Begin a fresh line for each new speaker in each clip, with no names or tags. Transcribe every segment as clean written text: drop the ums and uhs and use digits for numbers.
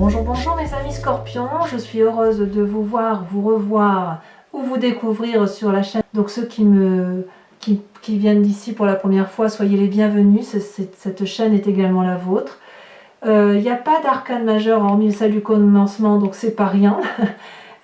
Bonjour, bonjour mes amis scorpions, je suis heureuse de vous voir, vous revoir ou vous découvrir sur la chaîne. Donc ceux qui viennent d'ici pour la première fois, soyez les bienvenus, cette chaîne est également la vôtre. Il n'y a pas d'arcane majeur hormis le salut commencement, donc c'est pas rien.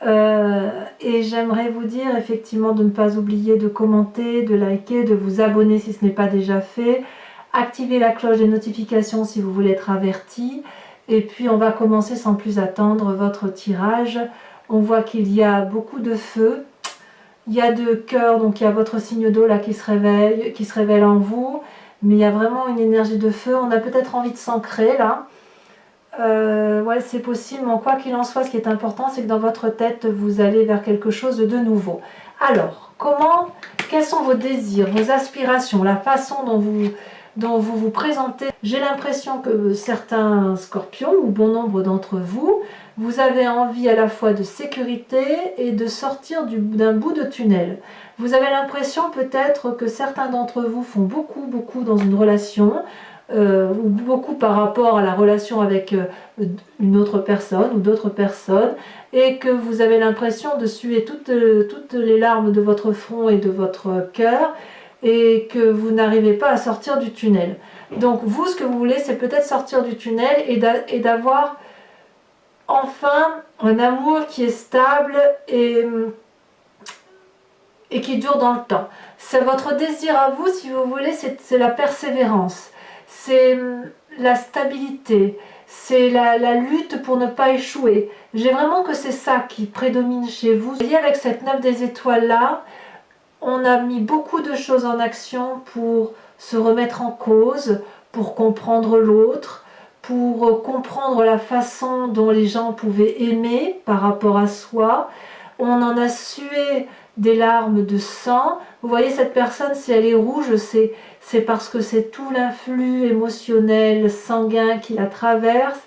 Et j'aimerais vous dire effectivement de ne pas oublier de commenter, de liker, de vous abonner si ce n'est pas déjà fait. Activez la cloche des notifications si vous voulez être averti. Et puis on va commencer sans plus attendre votre tirage. On voit qu'il y a beaucoup de feu. Il y a de cœur, donc il y a votre signe d'eau là qui se révèle en vous. Mais il y a vraiment une énergie de feu. On a peut-être envie de s'ancrer là. Ouais, c'est possible, mais quoi qu'il en soit, ce qui est important, c'est que dans votre tête, vous allez vers quelque chose de nouveau. Alors, quels sont vos désirs, vos aspirations, la façon dont vous présentez? J'ai l'impression que certains scorpions, ou bon nombre d'entre vous, vous avez envie à la fois de sécurité et de sortir d'un bout de tunnel. Vous avez l'impression peut-être que certains d'entre vous font beaucoup dans une relation, ou beaucoup par rapport à la relation avec une autre personne ou d'autres personnes, et que vous avez l'impression de suer toutes les larmes de votre front et de votre cœur, et que vous n'arrivez pas à sortir du tunnel. Donc vous, ce que vous voulez, c'est peut-être sortir du tunnel et d'avoir enfin un amour qui est stable et qui dure dans le temps. C'est votre désir à vous, si vous voulez, c'est la persévérance, c'est la stabilité, c'est la lutte pour ne pas échouer. J'ai vraiment que c'est ça qui prédomine chez vous. Vous voyez, avec cette 9 des étoiles là, on a mis beaucoup de choses en action pour se remettre en cause, pour comprendre l'autre, pour comprendre la façon dont les gens pouvaient aimer par rapport à soi. On en a sué des larmes de sang. Vous voyez, cette personne, si elle est rouge, c'est parce que c'est tout l'influx émotionnel, sanguin qui la traverse.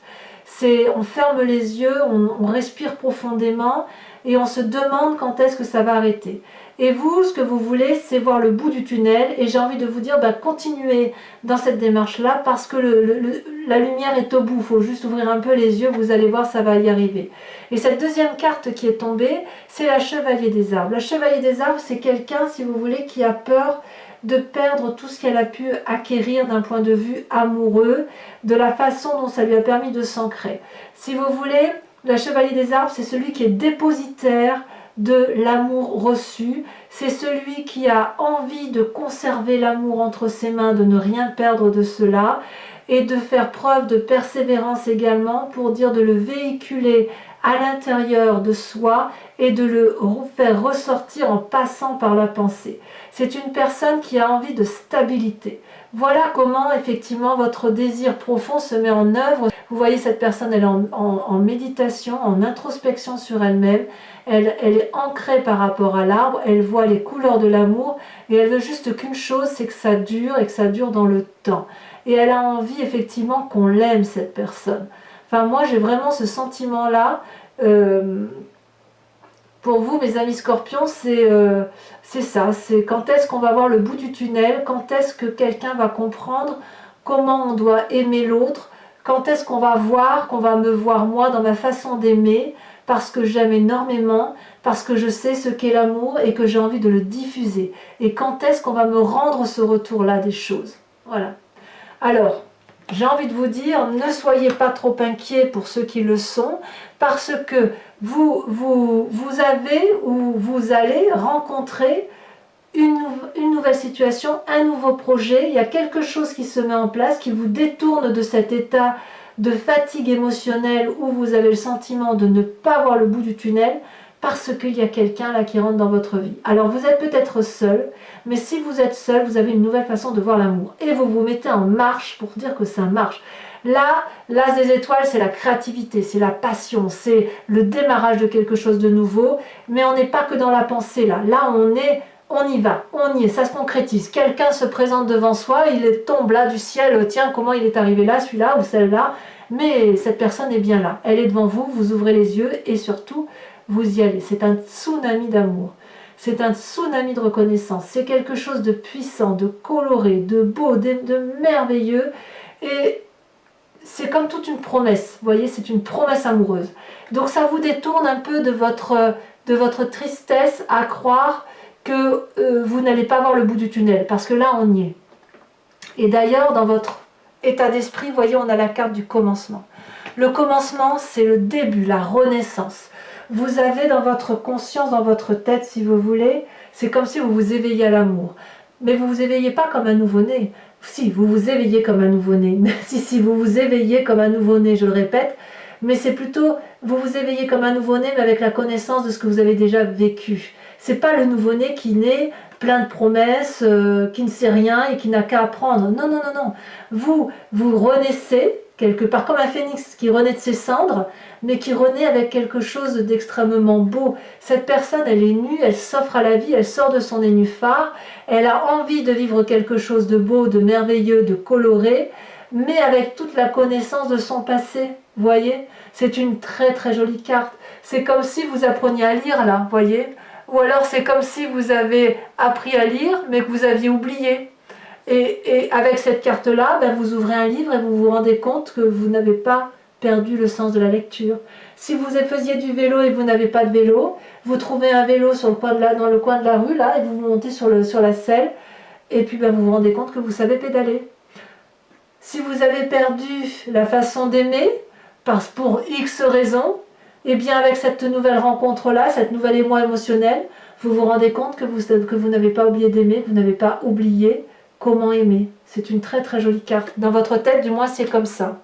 On ferme les yeux, on respire profondément et on se demande quand est-ce que ça va arrêter. Et vous, ce que vous voulez, c'est voir le bout du tunnel. Et j'ai envie de vous dire, continuez dans cette démarche-là parce que la lumière est au bout. Il faut juste ouvrir un peu les yeux, vous allez voir, ça va y arriver. Et cette deuxième carte qui est tombée, c'est la Chevalier des Arbres. La Chevalier des Arbres, c'est quelqu'un, si vous voulez, qui a peur de perdre tout ce qu'elle a pu acquérir d'un point de vue amoureux, de la façon dont ça lui a permis de s'ancrer. Si vous voulez, la Chevalier des Arbres, c'est celui qui est dépositaire de l'amour reçu, c'est celui qui a envie de conserver l'amour entre ses mains, de ne rien perdre de cela, et de faire preuve de persévérance également pour dire de le véhiculer à l'intérieur de soi et de le faire ressortir en passant par la pensée. C'est une personne qui a envie de stabilité. Voilà comment effectivement votre désir profond se met en œuvre. Vous voyez, cette personne, elle est en méditation, en introspection sur elle-même. Elle est ancrée par rapport à l'arbre, elle voit les couleurs de l'amour et elle veut juste qu'une chose, c'est que ça dure et que ça dure dans le temps. Et elle a envie effectivement qu'on l'aime, cette personne. Enfin, moi, j'ai vraiment ce sentiment-là. Pour vous, mes amis scorpions, c'est ça. C'est quand est-ce qu'on va voir le bout du tunnel, quand est-ce que quelqu'un va comprendre comment on doit aimer l'autre, quand est-ce qu'on va me voir moi dans ma façon d'aimer, parce que j'aime énormément, parce que je sais ce qu'est l'amour et que j'ai envie de le diffuser. Et quand est-ce qu'on va me rendre ce retour-là des choses. Voilà. Alors, j'ai envie de vous dire, ne soyez pas trop inquiets pour ceux qui le sont, parce que vous avez ou vous allez rencontrer une nouvelle situation, un nouveau projet. Il y a quelque chose qui se met en place, qui vous détourne de cet état de fatigue émotionnelle où vous avez le sentiment de ne pas voir le bout du tunnel, parce qu'il y a quelqu'un là qui rentre dans votre vie. Alors vous êtes peut-être seul, mais si vous êtes seul, vous avez une nouvelle façon de voir l'amour. Et vous vous mettez en marche pour dire que ça marche. Là, l'as des étoiles, c'est la créativité, c'est la passion, c'est le démarrage de quelque chose de nouveau. Mais on n'est pas que dans la pensée là. Là, on y va, on y est, ça se concrétise. Quelqu'un se présente devant soi, il tombe là du ciel, tiens, comment il est arrivé là, celui-là ou celle-là. Mais cette personne est bien là. Elle est devant vous, vous ouvrez les yeux et surtout, vous y allez. C'est un tsunami d'amour. C'est un tsunami de reconnaissance. C'est quelque chose de puissant, de coloré, de beau, de merveilleux. Et c'est comme toute une promesse, vous voyez, c'est une promesse amoureuse. Donc ça vous détourne un peu de votre tristesse à croire que vous n'allez pas voir le bout du tunnel, parce que là on y est. Et d'ailleurs, dans votre état d'esprit, vous voyez, on a la carte du commencement. Le commencement, c'est le début, la renaissance. Vous avez dans votre conscience, dans votre tête, si vous voulez, c'est comme si vous vous éveillez à l'amour. Mais vous ne vous éveillez pas comme un nouveau-né. Si, vous vous éveillez comme un nouveau-né. Si, vous vous éveillez comme un nouveau-né, je le répète. Mais c'est plutôt, vous vous éveillez comme un nouveau-né, mais avec la connaissance de ce que vous avez déjà vécu. C'est pas le nouveau-né qui naît plein de promesses, qui ne sait rien et qui n'a qu'à apprendre. Non, non, non, non. Vous renaissez quelque part comme un phénix qui renaît de ses cendres, mais qui renaît avec quelque chose d'extrêmement beau. Cette personne, elle est nue, elle s'offre à la vie, elle sort de son nénuphar, elle a envie de vivre quelque chose de beau, de merveilleux, de coloré, mais avec toute la connaissance de son passé. Vous voyez, c'est une très très jolie carte. C'est comme si vous appreniez à lire là, vous voyez. Ou alors c'est comme si vous avez appris à lire, mais que vous aviez oublié. Et avec cette carte-là, ben vous ouvrez un livre et vous vous rendez compte que vous n'avez pas perdu le sens de la lecture. Si vous faisiez du vélo et que vous n'avez pas de vélo, vous trouvez un vélo sur le coin dans le coin de la rue, là, et vous montez sur la selle, et puis ben vous vous rendez compte que vous savez pédaler. Si vous avez perdu la façon d'aimer, pour X raisons, et bien avec cette nouvelle rencontre-là, cette nouvelle émoi émotionnel, vous vous rendez compte que vous n'avez pas oublié d'aimer, que vous n'avez pas oublié comment aimer. C'est une très très jolie carte. Dans votre tête, du moins, c'est comme ça.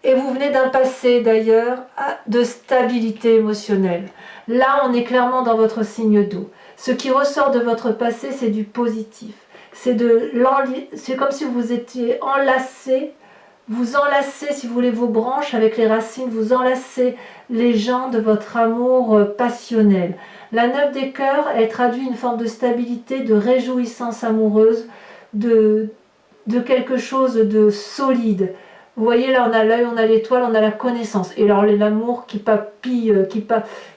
Et vous venez d'un passé, d'ailleurs, de stabilité émotionnelle. Là, on est clairement dans votre signe d'eau. Ce qui ressort de votre passé, c'est du positif. C'est comme si vous étiez enlacé. Vous enlacez, si vous voulez, vos branches avec les racines, vous enlacez les gens de votre amour passionnel. La 9 des cœurs, elle traduit une forme de stabilité, de réjouissance amoureuse, de quelque chose de solide. Vous voyez, là, on a l'œil, on a l'étoile, on a la connaissance. Et alors, l'amour qui papille,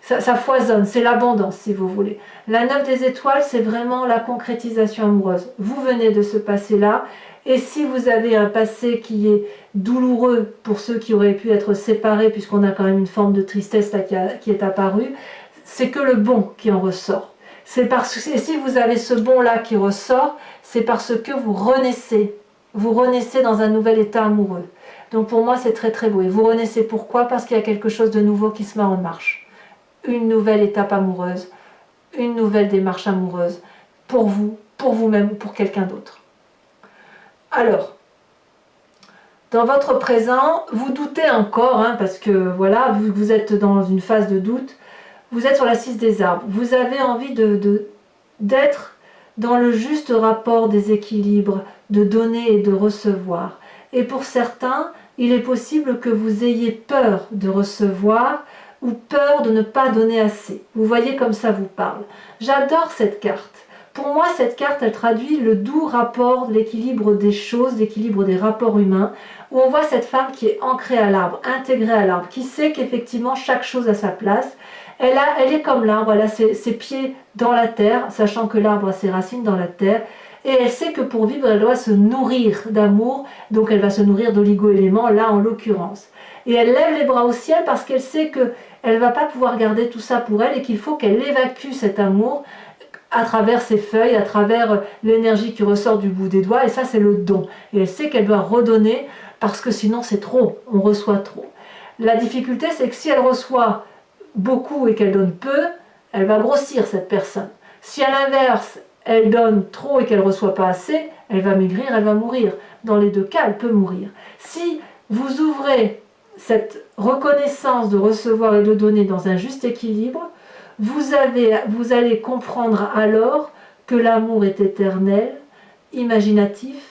ça foisonne, c'est l'abondance, si vous voulez. La 9 des étoiles, c'est vraiment la concrétisation amoureuse. Vous venez de ce passé-là. Et si vous avez un passé qui est douloureux pour ceux qui auraient pu être séparés, puisqu'on a quand même une forme de tristesse là qui est apparue, c'est que le bon qui en ressort. Et si vous avez ce bon-là qui ressort, c'est parce que vous renaissez. Vous renaissez dans un nouvel état amoureux. Donc pour moi, c'est très très beau. Et vous renaissez pourquoi? Parce qu'il y a quelque chose de nouveau qui se met en marche. Une nouvelle étape amoureuse, une nouvelle démarche amoureuse, pour vous, pour vous-même, pour quelqu'un d'autre. Alors, dans votre présent, vous doutez encore, parce que voilà, vous êtes dans une phase de doute, vous êtes sur la 6 des arbres, vous avez envie d'être dans le juste rapport des équilibres, de donner et de recevoir. Et pour certains, il est possible que vous ayez peur de recevoir ou peur de ne pas donner assez. Vous voyez comme ça vous parle. J'adore cette carte. Pour moi, cette carte, elle traduit le doux rapport, l'équilibre des choses, l'équilibre des rapports humains, où on voit cette femme qui est ancrée à l'arbre, intégrée à l'arbre, qui sait qu'effectivement chaque chose a sa place. Elle est comme l'arbre, elle a ses pieds dans la terre, sachant que l'arbre a ses racines dans la terre, et elle sait que pour vivre, elle doit se nourrir d'amour, donc elle va se nourrir d'oligo-éléments, là en l'occurrence. Et elle lève les bras au ciel parce qu'elle sait qu'elle ne va pas pouvoir garder tout ça pour elle et qu'il faut qu'elle évacue cet amour à travers ses feuilles, à travers l'énergie qui ressort du bout des doigts, et ça c'est le don. Et elle sait qu'elle doit redonner parce que sinon c'est trop, on reçoit trop. La difficulté c'est que si elle reçoit beaucoup et qu'elle donne peu, elle va grossir cette personne. Si à l'inverse, elle donne trop et qu'elle ne reçoit pas assez, elle va maigrir, elle va mourir. Dans les deux cas, elle peut mourir. Si vous ouvrez cette reconnaissance de recevoir et de donner dans un juste équilibre, vous allez comprendre alors que l'amour est éternel, imaginatif,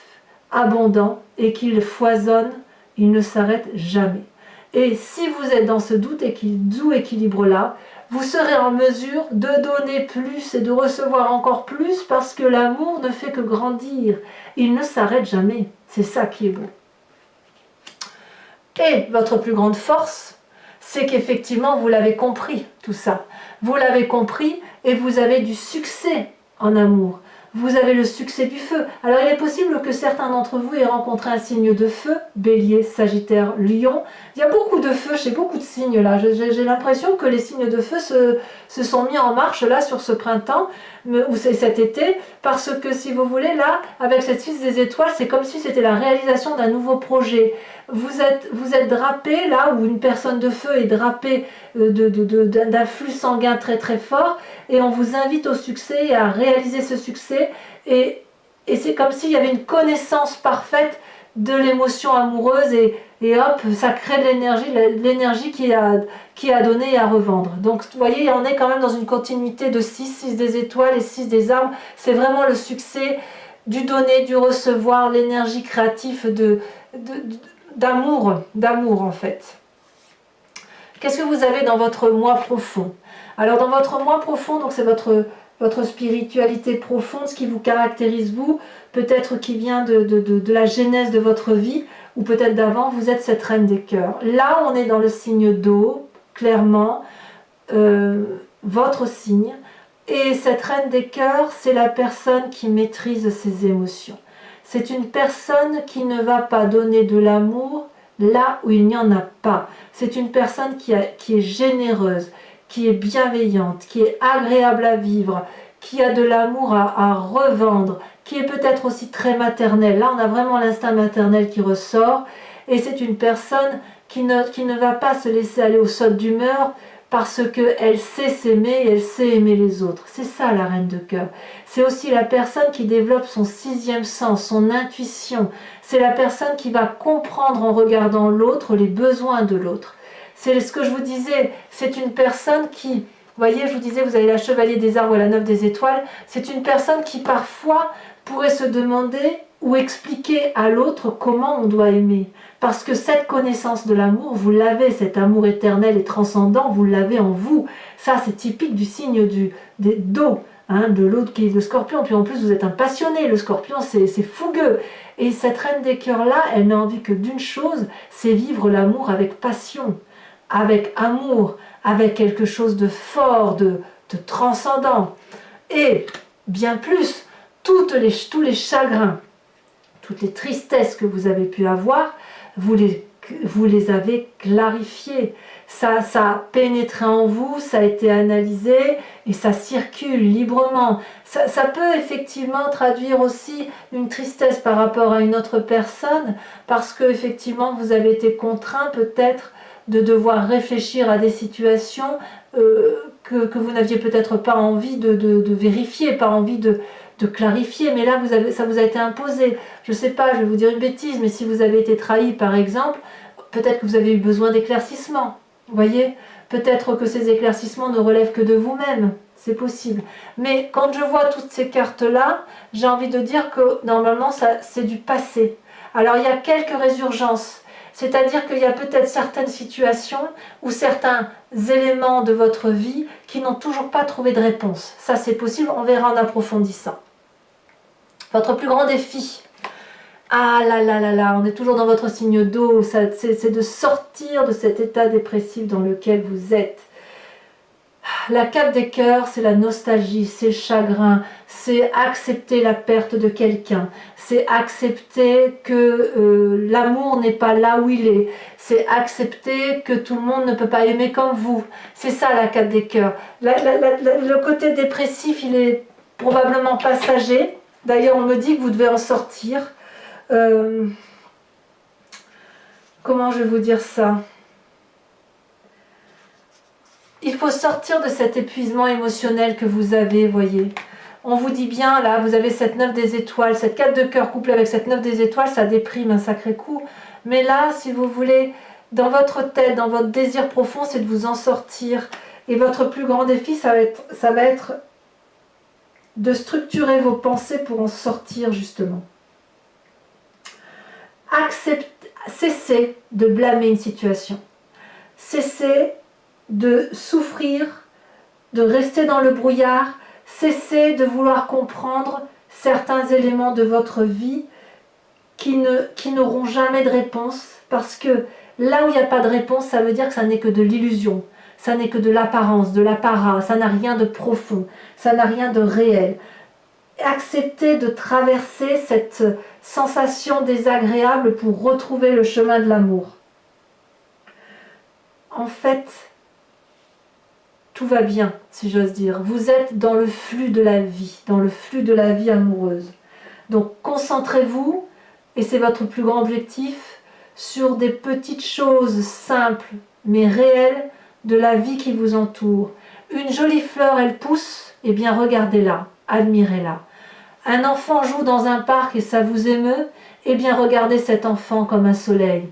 abondant et qu'il foisonne, il ne s'arrête jamais. Et si vous êtes dans ce doux équilibre-là, vous serez en mesure de donner plus et de recevoir encore plus parce que l'amour ne fait que grandir. Il ne s'arrête jamais. C'est ça qui est beau. Et votre plus grande force, c'est qu'effectivement, vous l'avez compris, tout ça. Vous l'avez compris et vous avez du succès en amour. vous avez le succès du feu. Alors il est possible que certains d'entre vous aient rencontré un signe de feu, Bélier, Sagittaire, Lion. Il y a beaucoup de feu chez beaucoup de signes là. J'ai l'impression que les signes de feu se sont mis en marche là sur ce printemps, ou c'est cet été, parce que si vous voulez là, avec cette 6 des étoiles, c'est comme si c'était la réalisation d'un nouveau projet. Vous êtes drapé là, où une personne de feu est drapée d'un flux sanguin très très fort, et on vous invite au succès et à réaliser ce succès, et c'est comme s'il y avait une connaissance parfaite de l'émotion amoureuse, et hop, ça crée de l'énergie qui a donné et à revendre. Donc vous voyez, on est quand même dans une continuité de 6 des étoiles et 6 des arbres. C'est vraiment le succès du donner, du recevoir, l'énergie créative d'amour en fait. Qu'est-ce que vous avez dans votre moi profond? Alors dans votre moi profond, donc c'est votre spiritualité profonde, ce qui vous caractérise vous, peut-être qui vient de la genèse de votre vie, ou peut-être d'avant, vous êtes cette reine des cœurs. Là, on est dans le signe d'eau, clairement, votre signe, et cette reine des cœurs, c'est la personne qui maîtrise ses émotions. C'est une personne qui ne va pas donner de l'amour là où il n'y en a pas. C'est une personne qui est généreuse, qui est bienveillante, qui est agréable à vivre, qui a de l'amour à revendre, qui est peut-être aussi très maternelle. Là, on a vraiment l'instinct maternel qui ressort. Et c'est une personne qui ne va pas se laisser aller au saut d'humeur, parce qu'elle sait s'aimer et elle sait aimer les autres. C'est ça la reine de cœur. C'est aussi la personne qui développe son 6e sens, son intuition. C'est la personne qui va comprendre en regardant l'autre les besoins de l'autre. C'est ce que je vous disais, c'est une personne qui, vous voyez, je vous disais, vous avez la chevalier des arbres et la 9 des étoiles, c'est une personne qui parfois pourrait se demander ou expliquer à l'autre comment on doit aimer. Parce que cette connaissance de l'amour, vous l'avez, cet amour éternel et transcendant, vous l'avez en vous. Ça, c'est typique du signe d'eau, hein, de l'autre qui est le scorpion. Puis en plus, vous êtes un passionné. Le scorpion, c'est fougueux. Et cette reine des cœurs-là, elle n'a envie que d'une chose, c'est vivre l'amour avec passion, avec amour, avec quelque chose de fort, de transcendant. Et bien plus, tous les chagrins, toutes les tristesses que vous avez pu avoir, vous les avez clarifiées. Ça a pénétré en vous, ça a été analysé et ça circule librement. Ça peut effectivement traduire aussi une tristesse par rapport à une autre personne, parce que effectivement vous avez été contraint peut-être de devoir réfléchir à des situations que vous n'aviez peut-être pas envie de vérifier, pas envie de clarifier, mais là ça vous a été imposé. Je ne sais pas, je vais vous dire une bêtise, mais si vous avez été trahi par exemple, peut-être que vous avez eu besoin d'éclaircissements. Vous voyez, peut-être que ces éclaircissements ne relèvent que de vous-même, c'est possible. Mais quand je vois toutes ces cartes-là, j'ai envie de dire que normalement c'est du passé. Alors il y a quelques résurgences, c'est-à-dire qu'il y a peut-être certaines situations ou certains éléments de votre vie qui n'ont toujours pas trouvé de réponse. Ça c'est possible, on verra en approfondissant. Votre plus grand défi, ah là là là là, on est toujours dans votre signe d'eau, c'est de sortir de cet état dépressif dans lequel vous êtes. La 4 des cœurs, c'est la nostalgie, c'est le chagrin, c'est accepter la perte de quelqu'un, c'est accepter que l'amour n'est pas là où il est, c'est accepter que tout le monde ne peut pas aimer comme vous. C'est ça la 4 des cœurs. Le côté dépressif, il est probablement passager. D'ailleurs, on me dit que vous devez en sortir. Comment je vais vous dire ça? Il faut sortir de cet épuisement émotionnel que vous avez, voyez. On vous dit bien, là, vous avez cette 9 des étoiles, cette 4 de cœur couplée avec cette 9 des étoiles, ça déprime un sacré coup. Mais là, si vous voulez, dans votre tête, dans votre désir profond, c'est de vous en sortir. Et votre plus grand défi, ça va être de structurer vos pensées pour en sortir, justement. Cessez de blâmer une situation. Cessez de souffrir, de rester dans le brouillard. Cessez de vouloir comprendre certains éléments de votre vie qui n'auront jamais de réponse, parce que là où il n'y a pas de réponse, ça veut dire que ça n'est que de l'illusion, ça n'est que de l'apparence, de l'apparat, ça n'a rien de profond, ça n'a rien de réel. accepter de traverser cette sensation désagréable pour retrouver le chemin de l'amour. En fait, tout va bien, si j'ose dire. Vous êtes dans le flux de la vie, amoureuse. Donc concentrez-vous, et c'est votre plus grand objectif, sur des petites choses simples, mais réelles, de la vie qui vous entoure. Une jolie fleur, elle pousse, eh bien regardez-la, admirez-la. Un enfant joue dans un parc et ça vous émeut, eh bien regardez cet enfant comme un soleil.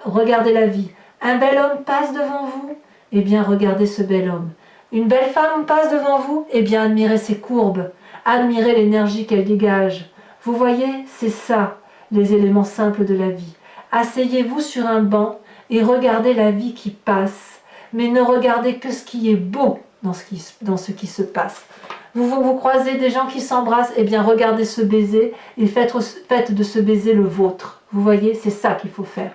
Regardez la vie. Un bel homme passe devant vous, eh bien regardez ce bel homme. Une belle femme passe devant vous, eh bien admirez ses courbes, admirez l'énergie qu'elle dégage. Vous voyez, c'est ça, les éléments simples de la vie. Asseyez-vous sur un banc et regardez la vie qui passe, mais ne regardez que ce qui est beau dans ce qui se passe. Vous croisez des gens qui s'embrassent, eh bien regardez ce baiser et faites de ce baiser le vôtre. Vous voyez, c'est ça qu'il faut faire.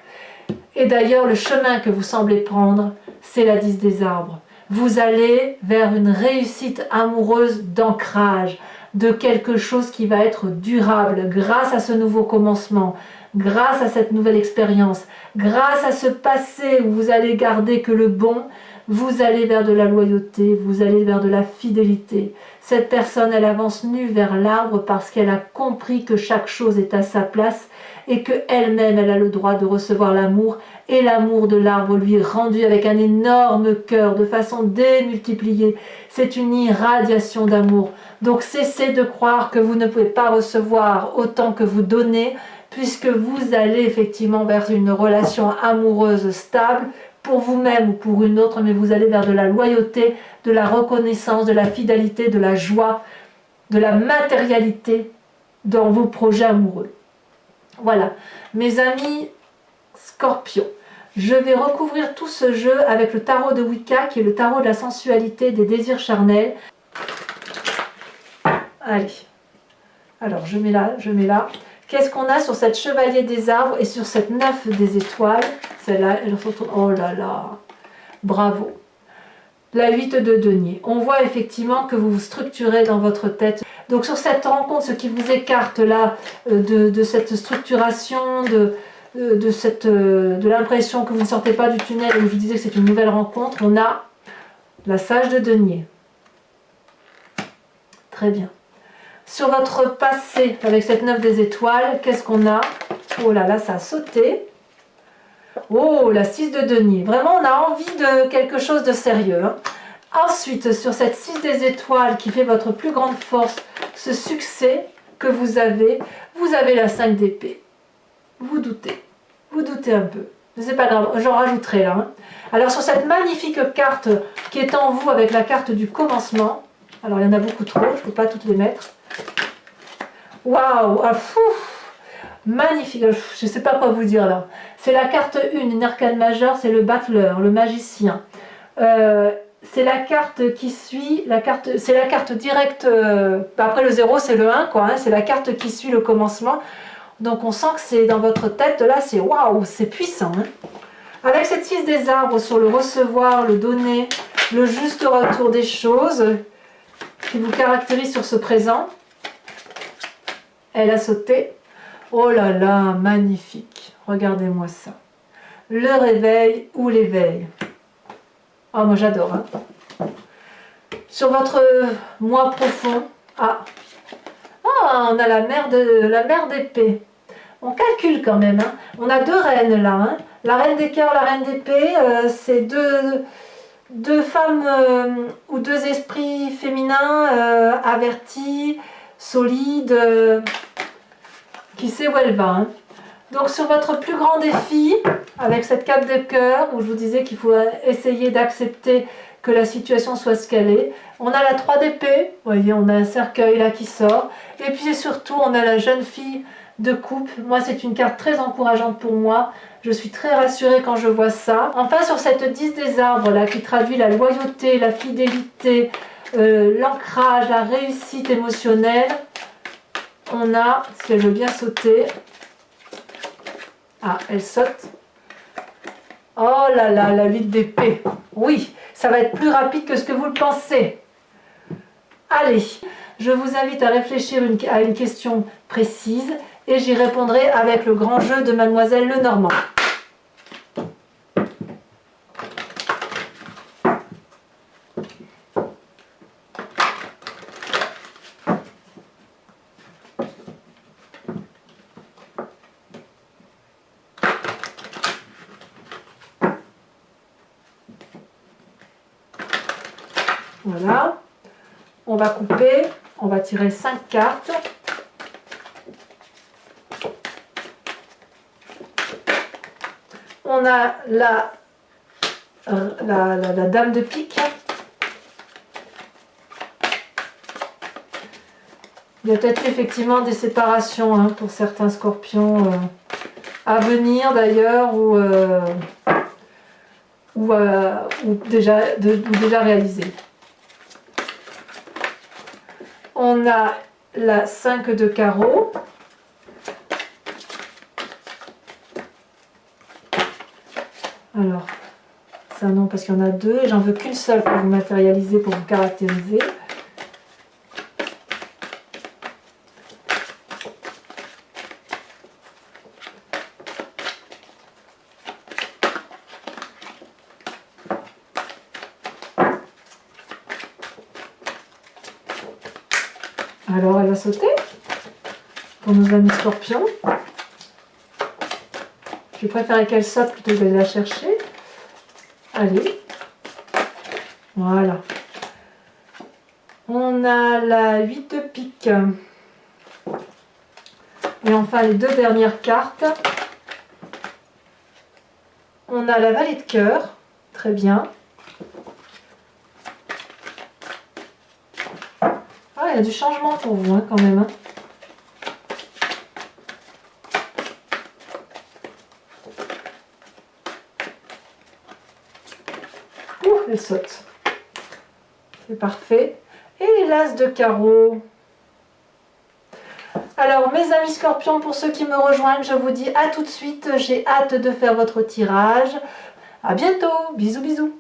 Et d'ailleurs, le chemin que vous semblez prendre, c'est la 10 des arbres. Vous allez vers une réussite amoureuse d'ancrage, de quelque chose qui va être durable grâce à ce nouveau commencement, grâce à cette nouvelle expérience, grâce à ce passé où vous allez garder que le bon, vous allez vers de la loyauté, vous allez vers de la fidélité. Cette personne, elle avance nue vers l'arbre parce qu'elle a compris que chaque chose est à sa place et qu'elle-même, elle a le droit de recevoir l'amour, et l'amour de l'arbre lui est rendu avec un énorme cœur, de façon démultipliée. C'est une irradiation d'amour. Donc cessez de croire que vous ne pouvez pas recevoir autant que vous donnez, puisque vous allez effectivement vers une relation amoureuse stable, pour vous-même ou pour une autre, mais vous allez vers de la loyauté, de la reconnaissance, de la fidélité, de la joie, de la matérialité dans vos projets amoureux. Voilà, mes amis Scorpions, je vais recouvrir tout ce jeu avec le tarot de Wicca, qui est le tarot de la sensualité, des désirs charnels. Allez, alors je mets là. Qu'est-ce qu'on a sur cette chevalier des arbres et sur cette 9 des étoiles? Celle-là, elle se retourne. Oh là là, bravo. La 8 de denier. On voit effectivement que vous vous structurez dans votre tête. Donc sur cette rencontre, ce qui vous écarte là de cette structuration, de l'impression que vous ne sortez pas du tunnel et que je vous disais que c'est une nouvelle rencontre, on a la sage de denier. Très bien. Sur votre passé, avec cette 9 des étoiles, qu'est-ce qu'on a? Oh là là, ça a sauté. Oh, la 6 de denier. Vraiment, on a envie de quelque chose de sérieux. Hein. Ensuite, sur cette 6 des étoiles qui fait votre plus grande force, ce succès que vous avez la 5 d'épée. Vous doutez un peu. C'est pas grave, j'en rajouterai là. Hein. Alors sur cette magnifique carte qui est en vous avec la carte du commencement, alors il y en a beaucoup trop, je ne peux pas toutes les mettre. Waouh, ah, fou, magnifique, je ne sais pas quoi vous dire là. C'est la carte 1, une arcane majeure, c'est le battleur, le magicien. C'est la carte qui suit, c'est la carte directe, après le 0 c'est le 1 quoi, hein, c'est la carte qui suit le commencement. Donc on sent que c'est dans votre tête là, c'est waouh, c'est puissant. Hein. Avec cette 6 des arbres sur le recevoir, le donner, le juste retour des choses qui vous caractérise sur ce présent. Elle a sauté. Oh là là, magnifique. Regardez-moi ça. Le réveil ou l'éveil. Ah, moi j'adore. Hein. Sur votre moi profond. On a la mère d'épée. On calcule quand même. Hein. On a deux reines là. Hein. La reine des cœurs, la reine d'épée, c'est deux femmes ou deux esprits féminins avertis, solides, qui sait où elle va. Hein. Donc sur votre plus grand défi, avec cette 4 de cœur, où je vous disais qu'il faut essayer d'accepter que la situation soit ce qu'elle est, on a la 3 d'épée, vous voyez, on a un cercueil là qui sort, et puis surtout on a la jeune fille de coupe. Moi c'est une carte très encourageante pour moi, je suis très rassurée quand je vois ça. Enfin sur cette 10 des arbres là, qui traduit la loyauté, la fidélité, l'ancrage, la réussite émotionnelle, on a, si elle veut bien sauter, elle saute. Oh là là, la 8 d'épée. Oui, ça va être plus rapide que ce que vous le pensez. Allez, Je vous invite à réfléchir à une question précise et j'y répondrai avec le grand jeu de Mademoiselle Lenormand. Voilà, on va couper, on va tirer 5 cartes. On a la dame de pique. Il y a peut-être effectivement des séparations hein, pour certains scorpions à venir d'ailleurs ou déjà réalisées. On a la 5 de carreau. Alors, ça non parce qu'il y en a deux et j'en veux qu'une seule pour vous matérialiser, pour vous caractériser. Alors elle va sauter pour nos amis scorpions. Je préférais qu'elle saute plutôt que de la chercher. Allez. Voilà. On a la 8 de pique. Et enfin les deux dernières cartes. On a la vallée de cœur. Très bien. Ah, il y a du changement pour vous hein, quand même. Hein. Ouh, elle saute. C'est parfait. Et l'as de carreau. Alors, mes amis scorpions, pour ceux qui me rejoignent, je vous dis à tout de suite. J'ai hâte de faire votre tirage. À bientôt. Bisous, bisous.